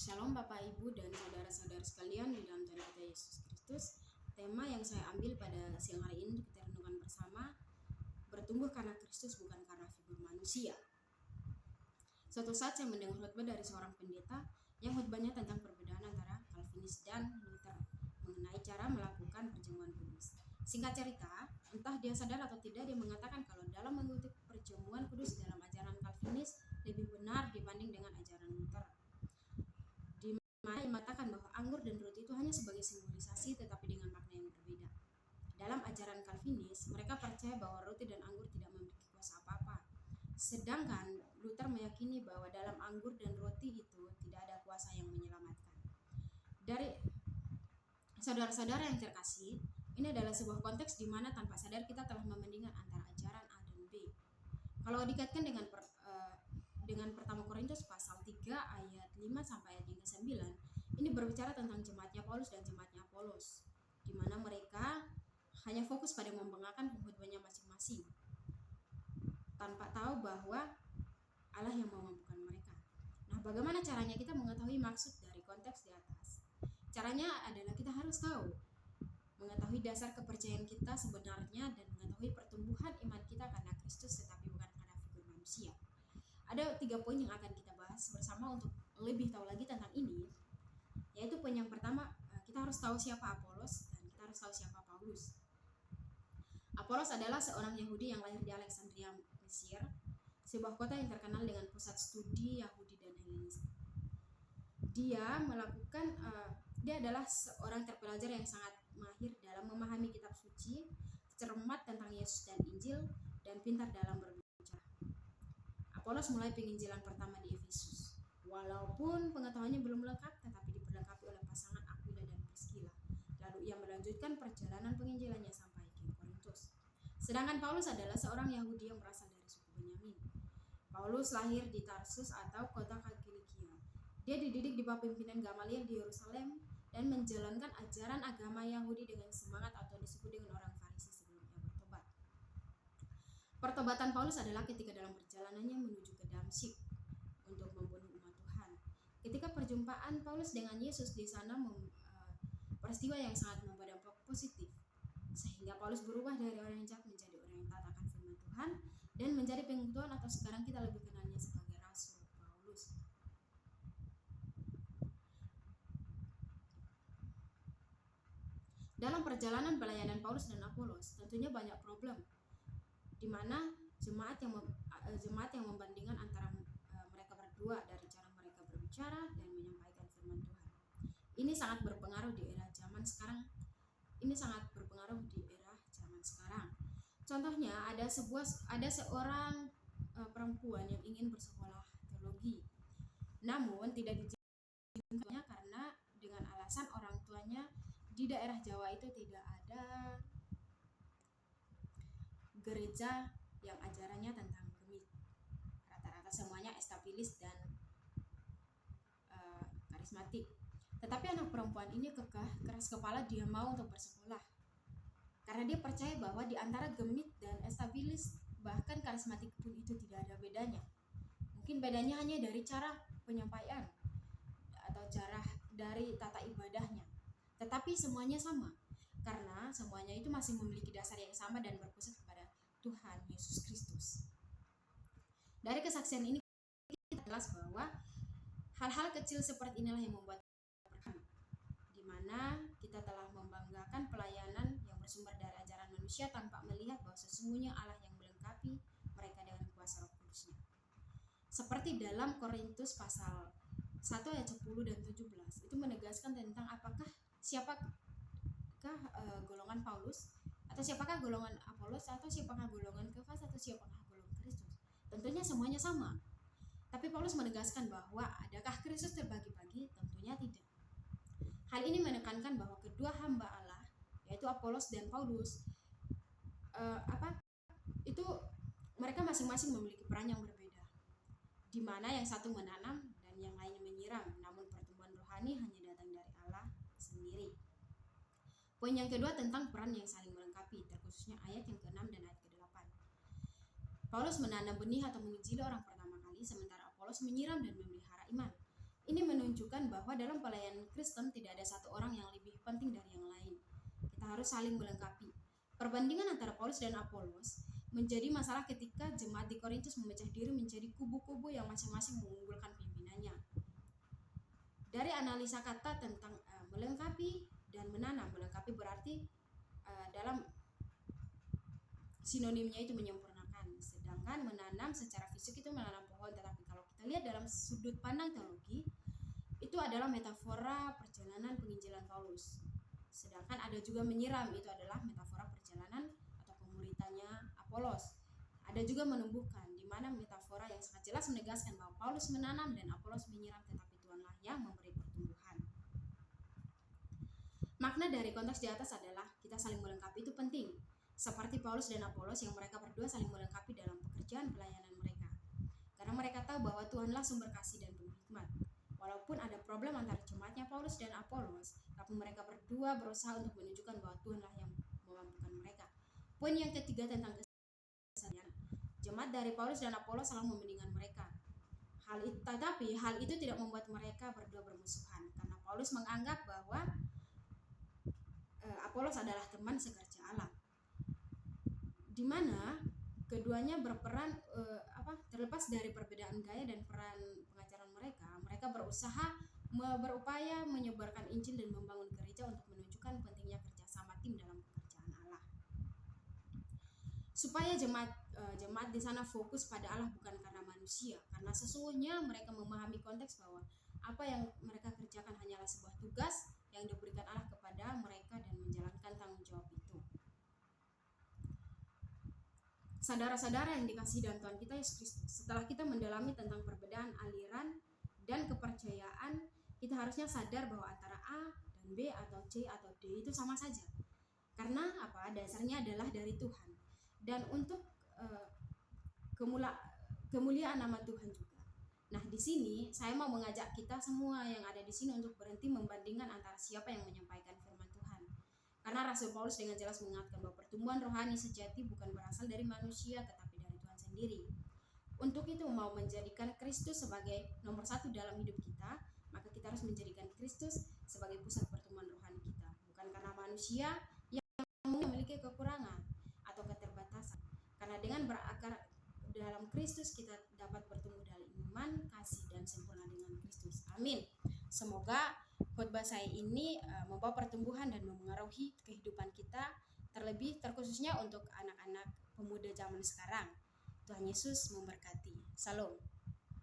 Shalom Bapak Ibu dan saudara-saudara sekalian di dalam Tuhan kita Yesus Kristus. Tema yang saya ambil pada siang hari ini kita renungkan bersama, bertumbuh karena Kristus bukan karena figur manusia. Suatu saat saya mendengar khotbah dari seorang pendeta yang khotbahnya tentang perbedaan antara Calvinis dan Luther mengenai cara melakukan perjamuan kudus. Singkat cerita, entah dia sadar atau tidak, dia mengatakan kalau dalam mengutip perjamuan kudus dalam ajaran Calvinis lebih benar dibanding dengan ajaran Luther. Dia mengatakan bahwa anggur dan roti itu hanya sebagai simbolisasi tetapi dengan makna yang berbeda. Dalam ajaran Calvinis, mereka percaya bahwa roti dan anggur tidak memiliki kuasa apa-apa. Sedangkan Luther meyakini bahwa dalam anggur dan roti itu tidak ada kuasa yang menyelamatkan. Dari saudara-saudara yang terkasih, ini adalah sebuah konteks di mana tanpa sadar kita telah membandingkan antara ajaran A dan B. Kalau dikaitkan dengan pertama Korintus pasal 3 ayat 5 sampai ayat yang ke-9, ini berbicara tentang jemaatnya Paulus dan jemaatnya Apolos, di mana mereka hanya fokus pada membanggakan khotbahnya masing-masing, tanpa tahu bahwa Allah yang memampukan mereka. Nah, bagaimana caranya kita mengetahui maksud dari konteks di atas? Caranya adalah kita harus tahu, mengetahui dasar kepercayaan kita sebenarnya dan mengetahui pertumbuhan iman kita karena Kristus tetapi bukan karena figur manusia. Ada 3 poin yang akan kita bahas bersama untuk lebih tahu lagi tentang ini, yaitu poin yang pertama, kita harus tahu siapa Apolos dan kita harus tahu siapa Paulus. Apolos adalah seorang Yahudi yang lahir di Alexandria, Mesir, sebuah kota yang terkenal dengan pusat studi Yahudi dan Helenistik. Dia adalah seorang terpelajar yang sangat mahir dalam memahami kitab suci, cermat tentang Yesus dan Injil, dan pintar dalam berbicara. Apolos mulai penginjilan pertama di Efesus. Walaupun pengetahuannya belum lengkap, tetapi diperlengkapi oleh pasangan Aquila dan Priscilla. Lalu ia melanjutkan perjalanan penginjilannya sampai ke Korintus. Sedangkan Paulus adalah seorang Yahudi yang berasal dari suku Benyamin. Paulus lahir di Tarsus atau kota Kilikia. Dia dididik di bawah pimpinan Gamaliel di Yerusalem dan menjalankan ajaran agama Yahudi dengan semangat atau disebut dengan orang Farisi sebelum ia bertobat. Pertobatan Paulus adalah ketika dalam perjalanannya menuju ke Damsyik untuk membunuh umat Tuhan. Ketika perjumpaan Paulus dengan Yesus di sana, peristiwa yang sangat membawa dampak positif, sehingga Paulus berubah dari orang yang jahat menjadi orang yang taat akan firman Tuhan dan menjadi pengikut Tuhan, atau sekarang kita lebih kenalnya sebagai Rasul Paulus. Dalam perjalanan pelayanan Paulus dan Apolos, tentunya banyak problem, di mana jemaat yang membandingkan antara mereka berdua dari cara mereka berbicara dan menyampaikan firman Tuhan. Ini sangat berpengaruh di era zaman sekarang. Contohnya ada seorang perempuan yang ingin bersekolah teologi, namun tidak diizinkannya karena dengan alasan orang tuanya di daerah Jawa itu tidak ada gereja yang ajarannya tentang gemit. Rata-rata semuanya estabilis dan karismatik. Tetapi anak perempuan ini kekeh, keras kepala, dia mau untuk bersekolah karena dia percaya bahwa di antara gemit dan estabilis, bahkan karismatik pun itu tidak ada bedanya. Mungkin bedanya hanya dari cara penyampaian atau cara dari tata ibadahnya, tetapi semuanya sama karena semuanya itu masih memiliki dasar yang sama dan berpusat kepada Tuhan Yesus Kristus. Dari kesaksian ini kita jelas bahwa hal-hal kecil seperti inilah yang membuat berkami, di mana kita telah membanggakan pelayanan yang bersumber dari ajaran manusia tanpa melihat bahwa sesungguhnya Allah yang melengkapi mereka dengan kuasa Roh Kudus-Nya. Seperti dalam Korintus pasal 1 ayat 10 dan 17, itu menegaskan tentang siapakah golongan Paulus, atau siapakah golongan Apolos, atau siapakah golongan Kefas, atau siapakah golongan Kristus. Tentunya semuanya sama. Tapi Paulus menegaskan bahwa adakah Kristus terbagi-bagi? Tentunya tidak. Hal ini menekankan bahwa kedua hamba Allah, yaitu Apolos dan Paulus, itu mereka masing-masing memiliki peran yang berbeda, di mana yang satu menanam dan yang lainnya menyiram, namun pertumbuhan rohani hanya datang dari Allah sendiri. Poin yang kedua tentang peran yang saling melengkapi, terkhususnya ayat yang ke-6 dan ayat ke-8. Paulus menanam benih atau menginjili orang pertama kali, sementara Apolos menyiram dan memelihara iman. Ini menunjukkan bahwa bahwa dalam pelayanan Kristen tidak ada satu orang yang lebih penting dari yang lain. Kita harus saling melengkapi. Perbandingan antara Paulus dan Apolos menjadi masalah ketika jemaat di Korintus memecah diri menjadi kubu-kubu yang masing-masing mengunggulkan pimpinannya. Dari analisa kata tentang melengkapi dan menanam, melengkapi berarti dalam sinonimnya itu menyempurnakan, sedangkan menanam secara fisik itu menanam pohon. Tetapi kalau kita lihat dalam sudut pandang teologi, itu adalah metafora perjalanan penginjilan Paulus. Sedangkan ada juga menyiram, itu adalah metafora perjalanan atau pemuritannya Apolos. Ada juga menumbuhkan, di mana metafora yang sangat jelas menegaskan bahwa Paulus menanam dan Apolos menyiram, tetapi Tuhanlah yang memberi pertumbuhan. Makna dari konteks di atas adalah kita saling melengkapi itu penting. Seperti Paulus dan Apolos yang mereka berdua saling melengkapi dalam pekerjaan pelayanan mereka. Karena mereka tahu bahwa Tuhanlah sumber kasih dan penuh hikmat. Walaupun ada problem antara jemaatnya Paulus dan Apolos, tapi mereka berdua berusaha untuk menunjukkan bahwa Tuhanlah yang memampukan mereka. Poin yang ketiga tentang kesadaran. Jemaat dari Paulus dan Apolos selalu membandingkan mereka. Tetapi hal itu tidak membuat mereka berdua bermusuhan, karena Paulus menganggap bahwa Apolos adalah teman sekerja Allah, di mana keduanya berperan terlepas dari perbedaan gaya dan peran pengajaran mereka berupaya menyebarkan Injil dan membangun gereja untuk menunjukkan pentingnya kerjasama tim dalam pekerjaan Allah. Supaya jemaat di sana fokus pada Allah bukan karena manusia, karena sesungguhnya mereka memahami konteks bahwa apa yang mereka kerjakan hanyalah sebuah tugas yang diberikan Allah kepada mereka dan menjalankan tanggung jawab itu. Saudara-saudara yang dikasihi dalam Tuhan kita Yesus Kristus, setelah kita mendalami tentang perbedaan aliran dan kepercayaan, kita harusnya sadar bahwa antara A dan B atau C atau D itu sama saja. Karena apa? Dasarnya adalah dari Tuhan. Dan untuk kemuliaan nama Tuhan juga. Nah, di sini saya mau mengajak kita semua yang ada di sini untuk berhenti membandingkan antara siapa yang menyampaikan firman Tuhan. Karena Rasul Paulus dengan jelas mengatakan bahwa pertumbuhan rohani sejati bukan berasal dari manusia tetapi dari Tuhan sendiri. Untuk itu, mau menjadikan Kristus sebagai nomor satu dalam hidup kita, maka kita harus menjadikan Kristus sebagai pusat pertumbuhan rohani kita, bukan karena manusia yang memiliki kekurangan atau keterbatasan. Karena dengan berakar dalam Kristus kita dapat bertumbuh dalam iman, kasih, dan sempurna dengan Kristus. Amin. Semoga khotbah saya ini membawa pertumbuhan dan memengaruhi kehidupan kita, terkhususnya untuk anak-anak pemuda zaman sekarang. Tuhan Yesus memberkati. Salam.